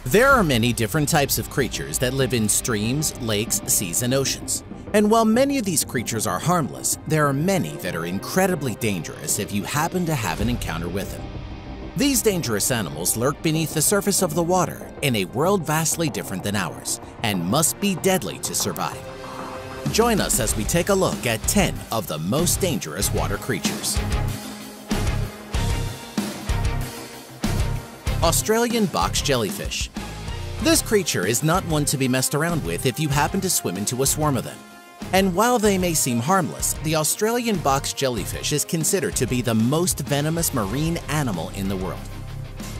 There are many different types of creatures that live in streams, lakes, seas, and oceans. And while many of these creatures are harmless, there are many that are incredibly dangerous if you happen to have an encounter with them. These dangerous animals lurk beneath the surface of the water in a world vastly different than ours and must be deadly to survive. Join us as we take a look at 10 of the most dangerous water creatures. Australian box jellyfish. This creature is not one to be messed around with if you happen to swim into a swarm of them. And while they may seem harmless, the Australian box jellyfish is considered to be the most venomous marine animal in the world.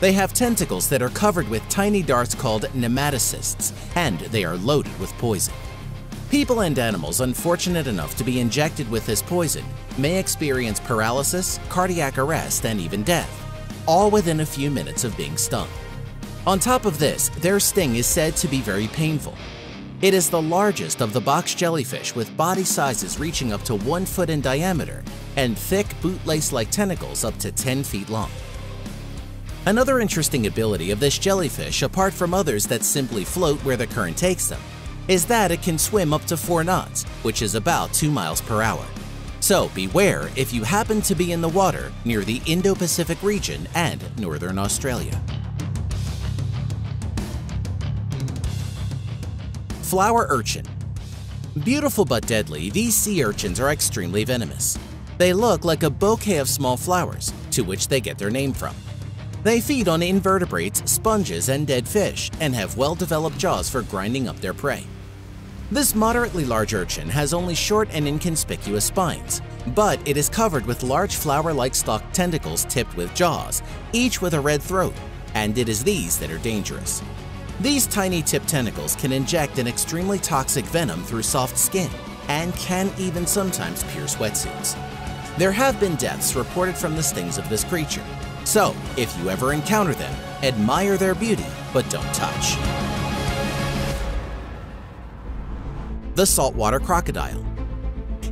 They have tentacles that are covered with tiny darts called nematocysts, and they are loaded with poison. People and animals unfortunate enough to be injected with this poison may experience paralysis, cardiac arrest, and even death, all within a few minutes of being stung. On top of this, their sting is said to be very painful. It is the largest of the box jellyfish with body sizes reaching up to 1 foot in diameter and thick bootlace-like tentacles up to 10 feet long. Another interesting ability of this jellyfish, apart from others that simply float where the current takes them, is that it can swim up to 4 knots, which is about 2 miles per hour. So beware if you happen to be in the water near the Indo-Pacific region and northern Australia. Flower urchin. Beautiful but deadly, these sea urchins are extremely venomous. They look like a bouquet of small flowers, to which they get their name from. They feed on invertebrates, sponges, and dead fish, and have well-developed jaws for grinding up their prey. This moderately large urchin has only short and inconspicuous spines, but it is covered with large flower-like stalked tentacles tipped with jaws, each with a red throat, and it is these that are dangerous. These tiny tipped tentacles can inject an extremely toxic venom through soft skin and can even sometimes pierce wetsuits. There have been deaths reported from the stings of this creature, so if you ever encounter them, admire their beauty but don't touch. The saltwater crocodile.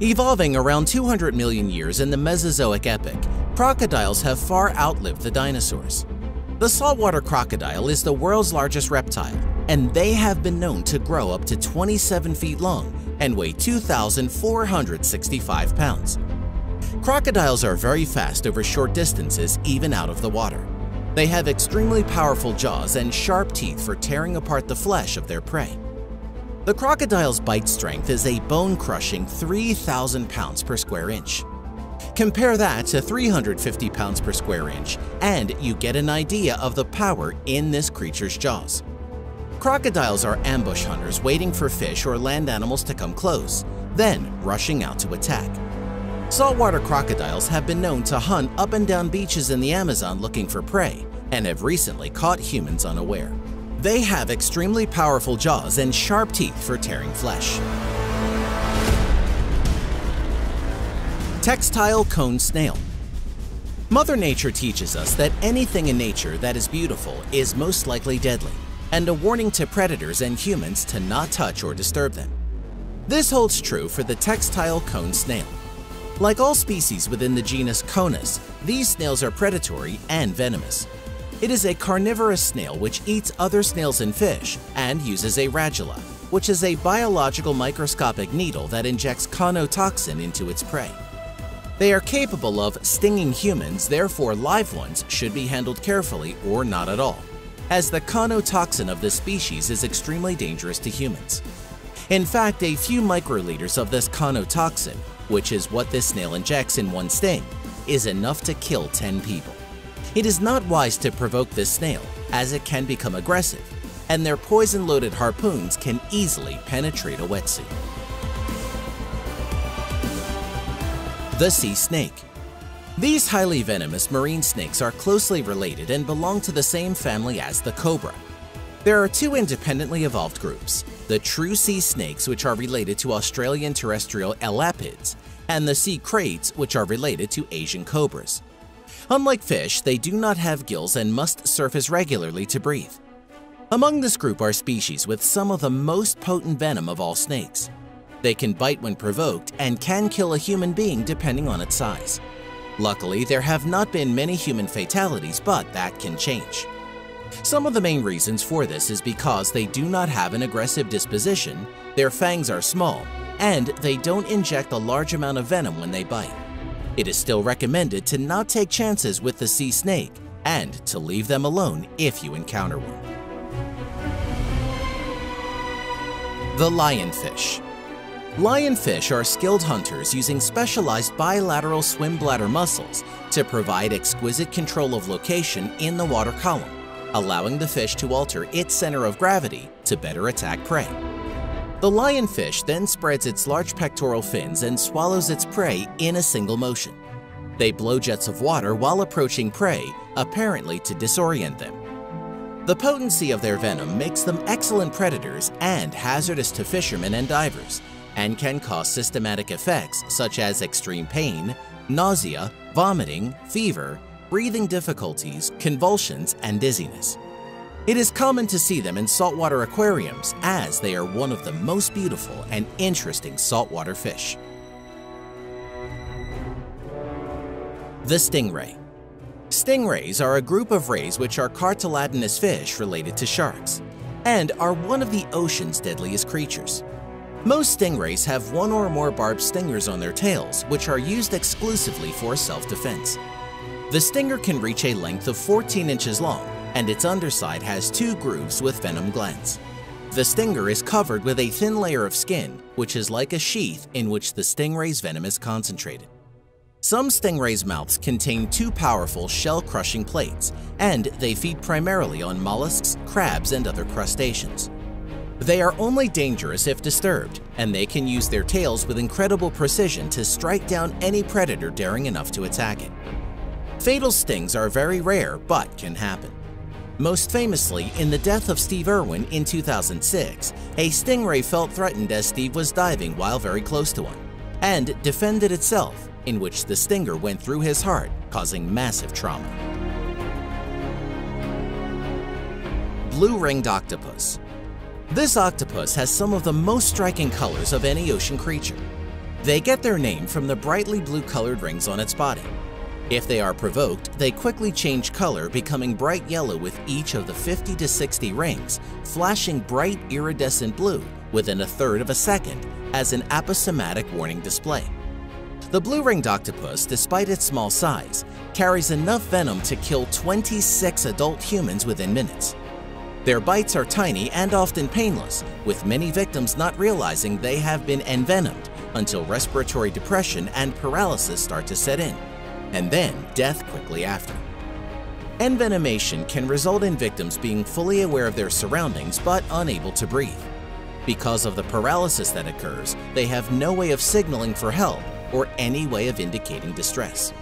Evolving around 200 million years in the Mesozoic epoch, crocodiles have far outlived the dinosaurs. The saltwater crocodile is the world's largest reptile, and they have been known to grow up to 27 feet long and weigh 2,465 pounds. Crocodiles are very fast over short distances, even out of the water. They have extremely powerful jaws and sharp teeth for tearing apart the flesh of their prey. The crocodile's bite strength is a bone-crushing 3,000 pounds per square inch. Compare that to 350 pounds per square inch, and you get an idea of the power in this creature's jaws. Crocodiles are ambush hunters waiting for fish or land animals to come close, then rushing out to attack. Saltwater crocodiles have been known to hunt up and down beaches in the Amazon looking for prey, and have recently caught humans unaware. They have extremely powerful jaws and sharp teeth for tearing flesh. Textile cone snail. Mother Nature teaches us that anything in nature that is beautiful is most likely deadly, and a warning to predators and humans to not touch or disturb them. This holds true for the textile cone snail. Like all species within the genus Conus, these snails are predatory and venomous. It is a carnivorous snail which eats other snails and fish and uses a radula, which is a biological microscopic needle that injects conotoxin into its prey. They are capable of stinging humans, therefore live ones should be handled carefully or not at all, as the conotoxin of this species is extremely dangerous to humans. In fact, a few microliters of this conotoxin, which is what this snail injects in one sting, is enough to kill 10 people. It is not wise to provoke this snail, as it can become aggressive, and their poison-loaded harpoons can easily penetrate a wetsuit. The sea snake. These highly venomous marine snakes are closely related and belong to the same family as the cobra. There are 2 independently evolved groups, the true sea snakes, which are related to Australian terrestrial elapids, and the sea kraits, which are related to Asian cobras. Unlike fish, they do not have gills and must surface regularly to breathe. Among this group are species with some of the most potent venom of all snakes. They can bite when provoked and can kill a human being depending on its size. Luckily, there have not been many human fatalities, but that can change. Some of the main reasons for this is because they do not have an aggressive disposition, their fangs are small, and they don't inject a large amount of venom when they bite. It is still recommended to not take chances with the sea snake and to leave them alone if you encounter one. The lionfish. Lionfish are skilled hunters using specialized bilateral swim bladder muscles to provide exquisite control of location in the water column, allowing the fish to alter its center of gravity to better attack prey. The lionfish then spreads its large pectoral fins and swallows its prey in a single motion. They blow jets of water while approaching prey, apparently to disorient them. The potency of their venom makes them excellent predators and hazardous to fishermen and divers, and can cause systematic effects such as extreme pain, nausea, vomiting, fever, breathing difficulties, convulsions, and dizziness. It is common to see them in saltwater aquariums as they are one of the most beautiful and interesting saltwater fish. The stingray. Stingrays are a group of rays which are cartilaginous fish related to sharks, and are one of the ocean's deadliest creatures. Most stingrays have one or more barbed stingers on their tails, which are used exclusively for self-defense. The stinger can reach a length of 14 inches long, and its underside has 2 grooves with venom glands. The stinger is covered with a thin layer of skin, which is like a sheath in which the stingray's venom is concentrated. Some stingrays' mouths contain 2 powerful shell-crushing plates, and they feed primarily on mollusks, crabs, and other crustaceans. They are only dangerous if disturbed, and they can use their tails with incredible precision to strike down any predator daring enough to attack it. Fatal stings are very rare, but can happen. Most famously, in the death of Steve Irwin in 2006, a stingray felt threatened as Steve was diving while very close to one, and defended itself, in which the stinger went through his heart, causing massive trauma. Blue-ringed octopus. This octopus has some of the most striking colors of any ocean creature. They get their name from the brightly blue-colored rings on its body. If they are provoked, they quickly change color, becoming bright yellow with each of the 50 to 60 rings, flashing bright iridescent blue within a third of a second as an aposematic warning display. The blue-ringed octopus, despite its small size, carries enough venom to kill 26 adult humans within minutes. Their bites are tiny and often painless, with many victims not realizing they have been envenomed until respiratory depression and paralysis start to set in, and then death quickly after. Envenomation can result in victims being fully aware of their surroundings but unable to breathe. Because of the paralysis that occurs, they have no way of signaling for help or any way of indicating distress.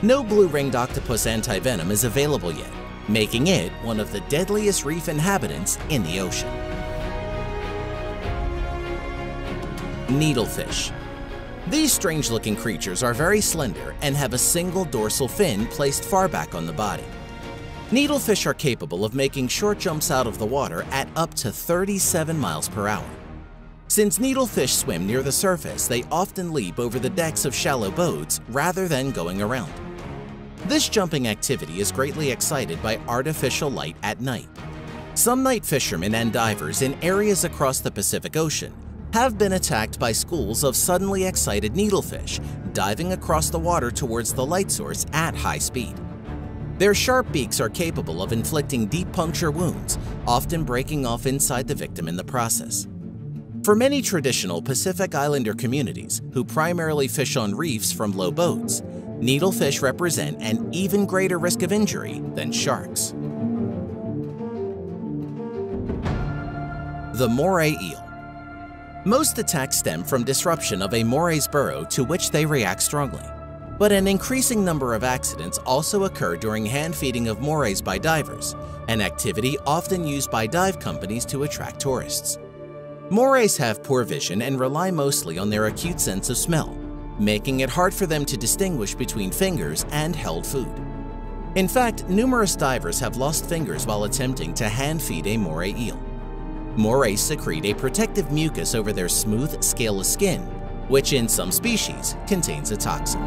No blue-ringed octopus antivenom is available yet, making it one of the deadliest reef inhabitants in the ocean. Needlefish. These strange-looking creatures are very slender and have a single dorsal fin placed far back on the body. Needlefish are capable of making short jumps out of the water at up to 37 miles per hour. Since needlefish swim near the surface, they often leap over the decks of shallow boats rather than going around. This jumping activity is greatly excited by artificial light at night. Some night fishermen and divers in areas across the Pacific Ocean have been attacked by schools of suddenly excited needlefish diving across the water towards the light source at high speed. Their sharp beaks are capable of inflicting deep puncture wounds, often breaking off inside the victim in the process. For many traditional Pacific Islander communities who primarily fish on reefs from low boats, needlefish represent an even greater risk of injury than sharks. The moray eel. Most attacks stem from disruption of a moray's burrow to which they react strongly. But an increasing number of accidents also occur during hand-feeding of morays by divers, an activity often used by dive companies to attract tourists. Morays have poor vision and rely mostly on their acute sense of smell, making it hard for them to distinguish between fingers and held food. In fact, numerous divers have lost fingers while attempting to hand-feed a moray eel. Morays secrete a protective mucus over their smooth, scaleless skin, which in some species contains a toxin.